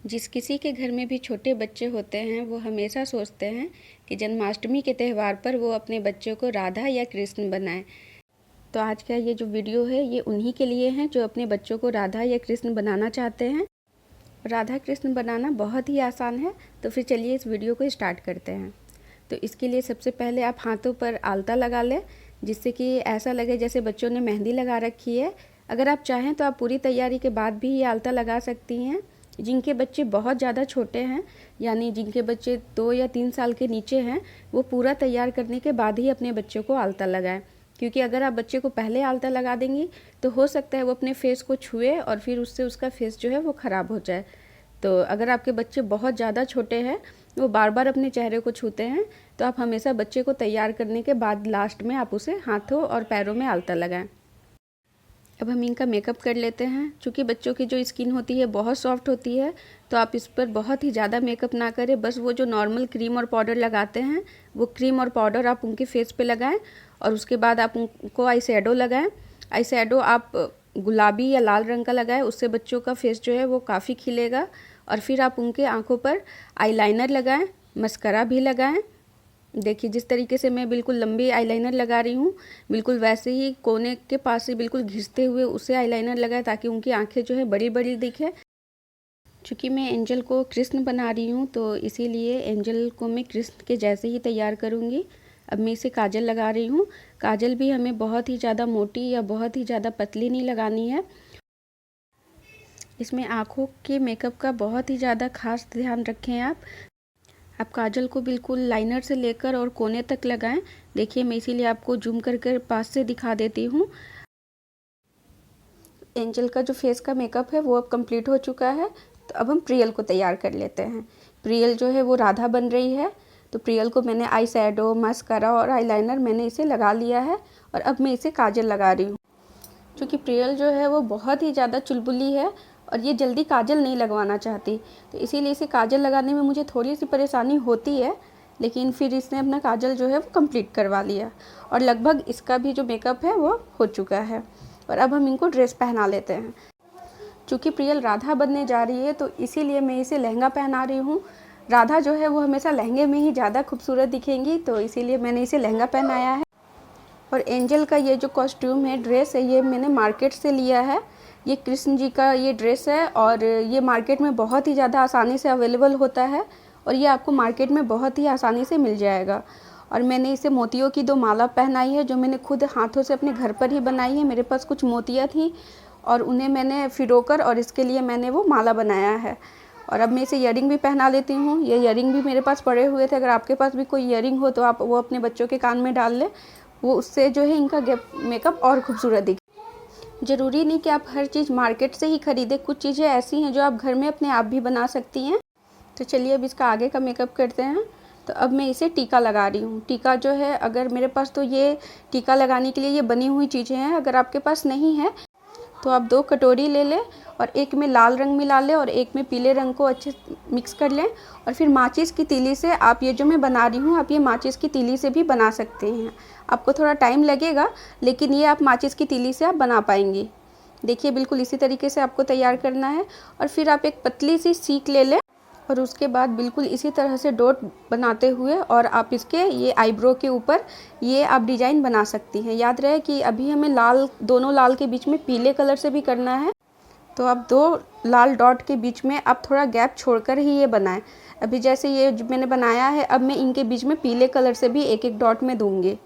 जिस किसी के घर में भी छोटे बच्चे होते हैं वो हमेशा सोचते हैं कि जन्माष्टमी के त्यौहार पर वो अपने बच्चों को राधा या कृष्ण बनाएं। तो आज का ये जो वीडियो है ये उन्हीं के लिए है जो अपने बच्चों को राधा या कृष्ण बनाना चाहते हैं। राधा कृष्ण बनाना बहुत ही आसान है, तो फिर चलिए इस वीडियो को स्टार्ट करते हैं। तो इसके लिए सबसे पहले आप हाथों पर आलता लगा लें, जिससे कि ऐसा लगे जैसे बच्चों ने मेहंदी लगा रखी है। अगर आप चाहें तो आप पूरी तैयारी के बाद भी ये आलता लगा सकती हैं। जिनके बच्चे बहुत ज़्यादा छोटे हैं, यानी जिनके बच्चे 2 या 3 साल के नीचे हैं, वो पूरा तैयार करने के बाद ही अपने बच्चों को आलता लगाएं। क्योंकि अगर आप बच्चे को पहले आलता लगा देंगी तो हो सकता है वो अपने फेस को छुए और फिर उससे उसका फेस जो है वो ख़राब हो जाए। तो अगर आपके बच्चे बहुत ज़्यादा छोटे हैं, वो बार बार अपने चेहरे को छूते हैं, तो आप हमेशा बच्चे को तैयार करने के बाद लास्ट में आप उसे हाथों और पैरों में आलता लगाएं। अब हम इनका मेकअप कर लेते हैं। चूँकि बच्चों की जो स्किन होती है बहुत सॉफ्ट होती है, तो आप इस पर बहुत ही ज़्यादा मेकअप ना करें। बस वो जो नॉर्मल क्रीम और पाउडर लगाते हैं वो क्रीम और पाउडर आप उनके फेस पे लगाएं और उसके बाद आप उनको आई शैडो लगाएं। आई शैडो आप गुलाबी या लाल रंग का लगाएं, उससे बच्चों का फेस जो है वो काफ़ी खिलेगा। और फिर आप उनके आँखों पर आईलाइनर लगाएं, मस्करा भी लगाएं। देखिए जिस तरीके से मैं बिल्कुल लंबी आईलाइनर लगा रही हूँ, बिल्कुल वैसे ही कोने के पास से बिल्कुल घिसते हुए उसे आईलाइनर लगाएं, ताकि उनकी आंखें जो है बड़ी बड़ी दिखे। चूँकि मैं एंजल को कृष्ण बना रही हूँ, तो इसीलिए एंजल को मैं कृष्ण के जैसे ही तैयार करूँगी। अब मैं इसे काजल लगा रही हूँ। काजल भी हमें बहुत ही ज़्यादा मोटी या बहुत ही ज़्यादा पतली नहीं लगानी है। इसमें आँखों के मेकअप का बहुत ही ज़्यादा खास ध्यान रखें आप काजल को बिल्कुल लाइनर से लेकर और कोने तक लगाएं। देखिए मैं इसीलिए आपको जूम कर पास से दिखा देती हूँ। एंजल का जो फेस का मेकअप है वो अब कंप्लीट हो चुका है। तो अब हम प्रियल को तैयार कर लेते हैं। प्रियल जो है वो राधा बन रही है। तो प्रियल को मैंने आई शैडो, मस्करा और आईलाइनर मैंने इसे लगा लिया है और अब मैं इसे काजल लगा रही हूँ। क्योंकि प्रियल जो है वो बहुत ही ज़्यादा चुलबुली है और ये जल्दी काजल नहीं लगवाना चाहती, तो इसीलिए इसे काजल लगाने में मुझे थोड़ी सी परेशानी होती है। लेकिन फिर इसने अपना काजल जो है वो कंप्लीट करवा लिया और लगभग इसका भी जो मेकअप है वो हो चुका है। और अब हम इनको ड्रेस पहना लेते हैं। चूँकि प्रियल राधा बनने जा रही है, तो इसीलिए मैं इसे लहंगा पहना रही हूँ। राधा जो है वो हमेशा लहंगे में ही ज़्यादा खूबसूरत दिखेंगी, तो इसीलिए मैंने इसे लहंगा पहनाया है। और एंजल का ये जो कॉस्ट्यूम है, ड्रेस है, ये मैंने मार्केट से लिया है। ये कृष्ण जी का ये ड्रेस है और ये मार्केट में बहुत ही ज़्यादा आसानी से अवेलेबल होता है और ये आपको मार्केट में बहुत ही आसानी से मिल जाएगा। और मैंने इसे मोतियों की 2 माला पहनाई है, जो मैंने खुद हाथों से अपने घर पर ही बनाई है। मेरे पास कुछ मोतियाँ थी और उन्हें मैंने फिरोकर और इसके लिए मैंने वो माला बनाया है। और अब मैं इसे ईयरिंग भी पहना लेती हूँ। ये ईयरिंग भी मेरे पास पड़े हुए थे। अगर आपके पास भी कोई ईयरिंग हो तो आप वो अपने बच्चों के कान में डाल लें, वो उससे जो है इनका मेकअप और खूबसूरत दिखे। ज़रूरी नहीं कि आप हर चीज़ मार्केट से ही खरीदें, कुछ चीज़ें ऐसी हैं जो आप घर में अपने आप भी बना सकती हैं। तो चलिए अब इसका आगे का मेकअप करते हैं। तो अब मैं इसे टीका लगा रही हूँ। टीका जो है, अगर मेरे पास तो ये टीका लगाने के लिए ये बनी हुई चीज़ें हैं, अगर आपके पास नहीं है तो आप 2 कटोरी ले लें और एक में लाल रंग मिला लें और एक में पीले रंग को अच्छे मिक्स कर लें। और फिर माचिस की तीली से आप ये जो मैं बना रही हूँ, आप ये माचिस की तीली से भी बना सकते हैं। आपको थोड़ा टाइम लगेगा, लेकिन ये आप माचिस की तीली से आप बना पाएंगी। देखिए बिल्कुल इसी तरीके से आपको तैयार करना है। और फिर आप एक पतली सी सीक ले लें और उसके बाद बिल्कुल इसी तरह से डॉट बनाते हुए और आप इसके ये आईब्रो के ऊपर ये आप डिज़ाइन बना सकती हैं। याद रहे कि अभी हमें लाल, दोनों लाल के बीच में पीले कलर से भी करना है, तो आप 2 लाल डॉट के बीच में आप थोड़ा गैप छोड़कर ही ये बनाएं। अभी जैसे ये जो मैंने बनाया है, अब मैं इनके बीच में पीले कलर से भी एक एक डॉट में दूंगी।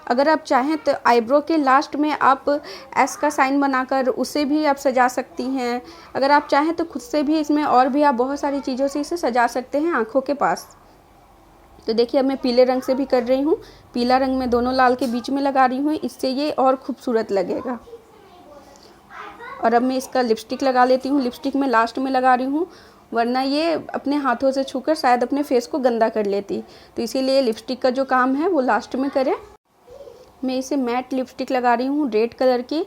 अगर आप चाहें तो आईब्रो के लास्ट में आप एस का साइन बनाकर उसे भी आप सजा सकती हैं। अगर आप चाहें तो खुद से भी इसमें और भी आप बहुत सारी चीज़ों से इसे सजा सकते हैं आँखों के पास। तो देखिए अब मैं पीले रंग से भी कर रही हूँ। पीला रंग मैं दोनों लाल के बीच में लगा रही हूँ, इससे ये और खूबसूरत लगेगा। और अब मैं इसका लिपस्टिक लगा लेती हूँ। लिपस्टिक मैं लास्ट में लगा रही हूँ, वरना ये अपने हाथों से छूकर शायद अपने फेस को गंदा कर लेती, तो इसीलिए लिपस्टिक का जो काम है वो लास्ट में करें। मैं इसे मैट लिपस्टिक लगा रही हूँ रेड कलर की,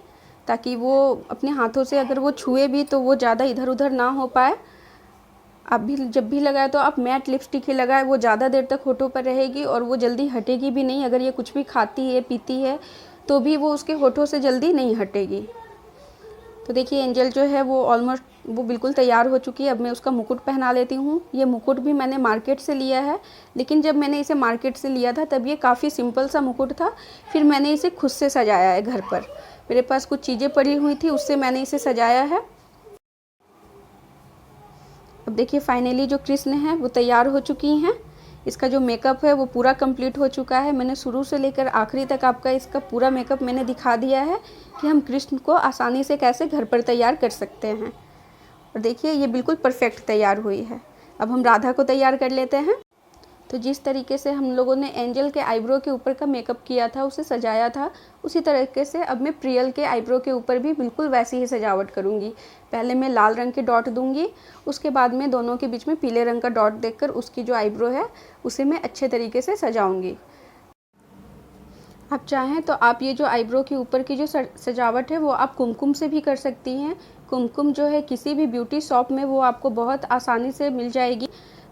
ताकि वो अपने हाथों से अगर वो छुए भी तो वो ज़्यादा इधर उधर ना हो पाए। आप भी जब भी लगाए तो आप मैट लिपस्टिक ही लगाए, वो ज़्यादा देर तक होठों पर रहेगी और वो जल्दी हटेगी भी नहीं। अगर ये कुछ भी खाती है पीती है तो भी वो उसके होठों से जल्दी नहीं हटेगी। तो देखिए एंजल जो है वो ऑलमोस्ट वो बिल्कुल तैयार हो चुकी है। अब मैं उसका मुकुट पहना लेती हूँ। ये मुकुट भी मैंने मार्केट से लिया है, लेकिन जब मैंने इसे मार्केट से लिया था तब ये काफ़ी सिंपल सा मुकुट था। फिर मैंने इसे खुद से सजाया है घर पर। मेरे पास कुछ चीज़ें पड़ी हुई थी, उससे मैंने इसे सजाया है। अब देखिए फाइनली जो कृष्ण हैं वो तैयार हो चुकी हैं। इसका जो मेकअप है वो पूरा कंप्लीट हो चुका है। मैंने शुरू से लेकर आखिरी तक आपका इसका पूरा मेकअप मैंने दिखा दिया है कि हम कृष्ण को आसानी से कैसे घर पर तैयार कर सकते हैं। और देखिए ये बिल्कुल परफेक्ट तैयार हुई है। अब हम राधा को तैयार कर लेते हैं। तो जिस तरीके से हम लोगों ने एंजल के आईब्रो के ऊपर का मेकअप किया था, उसे सजाया था, उसी तरीके से अब मैं प्रियल के आईब्रो के ऊपर भी बिल्कुल वैसी ही सजावट करूँगी। पहले मैं लाल रंग के डॉट दूंगी, उसके बाद में दोनों के बीच में पीले रंग का डॉट देकर उसकी जो आईब्रो है उसे मैं अच्छे तरीके से सजाऊंगी। आप चाहें तो आप ये जो आईब्रो के ऊपर की जो सजावट है वो आप कुमकुम से भी कर सकती हैं। कुमकुम जो है किसी भी ब्यूटी शॉप में वो आपको बहुत आसानी से मिल जाएगी,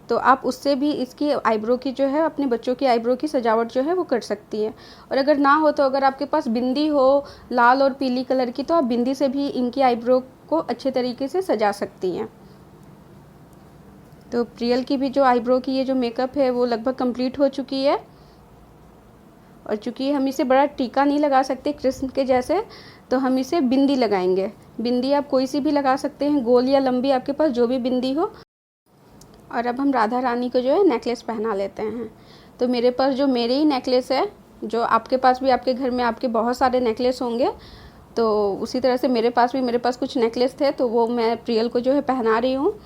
तो आप उससे भी इसकी आईब्रो की जो है, अपने बच्चों की आईब्रो की सजावट जो है वो कर सकती हैं। और अगर ना हो तो अगर आपके पास बिंदी हो लाल और पीली कलर की, तो आप बिंदी से भी इनकी आईब्रो को अच्छे तरीके से सजा सकती हैं। तो प्रियल की भी जो आईब्रो की ये जो मेकअप है वो लगभग कंप्लीट हो चुकी है। और चूँकि हम इसे बड़ा टीका नहीं लगा सकते कृष्ण के जैसे, तो हम इसे बिंदी लगाएंगे। बिंदी आप कोई सी भी लगा सकते हैं, गोल या लंबी, आपके पास जो भी बिंदी हो। और अब हम राधा रानी को जो है नेकलेस पहना लेते हैं। तो मेरे पास जो मेरे ही नेकलेस है, जो आपके पास भी आपके घर में आपके बहुत सारे नेकलेस होंगे, तो उसी तरह से मेरे पास कुछ नेकलेस थे, तो वो मैं प्रियल को जो है पहना रही हूँ।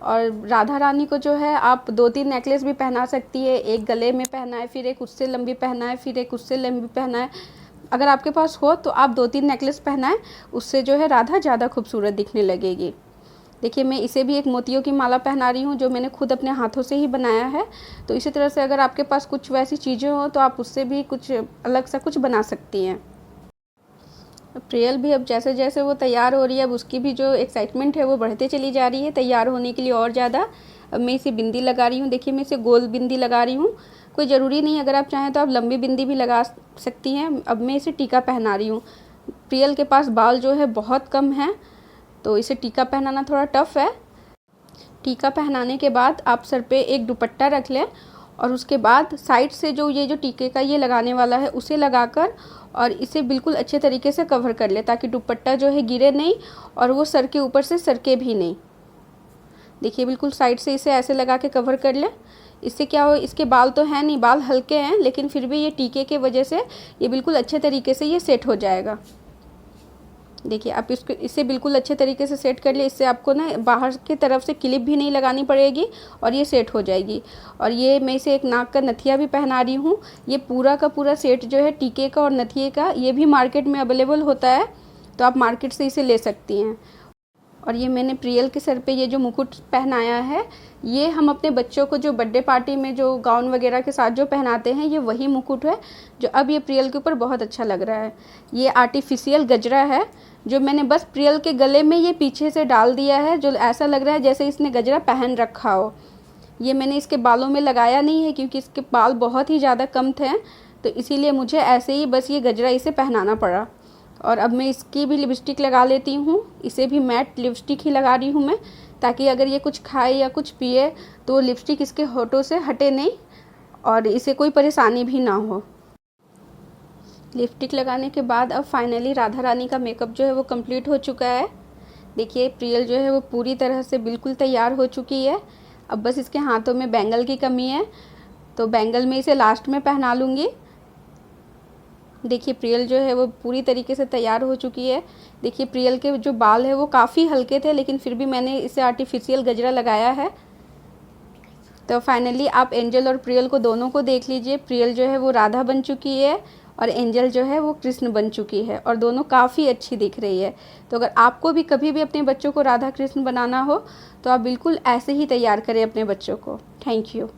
और राधा रानी को जो है आप 2-3 नेकलेस भी पहना सकती है। एक गले में पहना है, फिर एक उससे लंबी पहना है, फिर एक उससे लंबी पहना है। अगर आपके पास हो तो आप 2-3 नेकलेस पहनाएं, उससे जो है राधा ज़्यादा खूबसूरत दिखने लगेगी। देखिए मैं इसे भी एक मोतियों की माला पहना रही हूँ, जो मैंने खुद अपने हाथों से ही बनाया है। तो इसी तरह से अगर आपके पास कुछ वैसी चीज़ें हो तो आप उससे भी कुछ अलग सा कुछ बना सकती हैं। प्रियल भी अब जैसे जैसे वो तैयार हो रही है, अब उसकी भी जो एक्साइटमेंट है वो बढ़ते चली जा रही है तैयार होने के लिए और ज़्यादा। अब मैं इसे बिंदी लगा रही हूँ। देखिए मैं इसे गोल बिंदी लगा रही हूँ, कोई ज़रूरी नहीं, अगर आप चाहें तो आप लंबी बिंदी भी लगा सकती हैं। अब मैं इसे टीका पहना रही हूँ। प्रियल के पास बाल जो है बहुत कम है, तो इसे टीका पहनाना थोड़ा टफ है। टीका पहनाने के बाद आप सर पे एक दुपट्टा रख लें, और उसके बाद साइड से जो ये जो टीके का ये लगाने वाला है उसे लगाकर और इसे बिल्कुल अच्छे तरीके से कवर कर ले, ताकि दुपट्टा जो है गिरे नहीं और वो सर के ऊपर से सरके भी नहीं। देखिए बिल्कुल साइड से इसे ऐसे लगा के कवर कर ले। इससे क्या हो, इसके बाल तो हैं नहीं, बाल हल्के हैं, लेकिन फिर भी ये टीके के वजह से ये बिल्कुल अच्छे तरीके से ये सेट हो जाएगा। देखिए आप इसे बिल्कुल अच्छे तरीके से सेट कर ले। इससे आपको ना बाहर की तरफ से क्लिप भी नहीं लगानी पड़ेगी और ये सेट हो जाएगी। और ये मैं इसे एक नाक का नथिया भी पहना रही हूँ। ये पूरा का पूरा सेट जो है टीके का और नथिए का, ये भी मार्केट में अवेलेबल होता है, तो आप मार्केट से इसे ले सकती हैं। और ये मैंने प्रियल के सर पे ये जो मुकुट पहनाया है, ये हम अपने बच्चों को जो बर्थडे पार्टी में जो गाउन वगैरह के साथ जो पहनाते हैं, ये वही मुकुट है जो अब ये प्रियल के ऊपर बहुत अच्छा लग रहा है। ये आर्टिफिशियल गजरा है जो मैंने बस प्रियल के गले में ये पीछे से डाल दिया है, जो ऐसा लग रहा है जैसे इसने गजरा पहन रखा हो। ये मैंने इसके बालों में लगाया नहीं है, क्योंकि इसके बाल बहुत ही ज़्यादा कम थे, तो इसीलिए मुझे ऐसे ही बस ये गजरा इसे पहनाना पड़ा। और अब मैं इसकी भी लिपस्टिक लगा लेती हूँ। इसे भी मैट लिपस्टिक ही लगा रही हूँ मैं, ताकि अगर ये कुछ खाए या कुछ पिए तो लिपस्टिक इसके होठों से हटे नहीं और इसे कोई परेशानी भी ना हो। लिपस्टिक लगाने के बाद अब फाइनली राधा रानी का मेकअप जो है वो कंप्लीट हो चुका है। देखिए प्रियल जो है वो पूरी तरह से बिल्कुल तैयार हो चुकी है। अब बस इसके हाथों में बैंगल की कमी है, तो बैंगल में इसे लास्ट में पहना लूँगी। देखिए प्रियल जो है वो पूरी तरीके से तैयार हो चुकी है। देखिए प्रियल के जो बाल है वो काफ़ी हल्के थे, लेकिन फिर भी मैंने इसे आर्टिफिशियल गजरा लगाया है। तो फाइनली आप एंजल और प्रियल को दोनों को देख लीजिए। प्रियल जो है वो राधा बन चुकी है और एंजल जो है वो कृष्ण बन चुकी है, और दोनों काफ़ी अच्छी दिख रही है। तो अगर आपको भी कभी भी अपने बच्चों को राधा कृष्ण बनाना हो तो आप बिल्कुल ऐसे ही तैयार करें अपने बच्चों को। Thank you.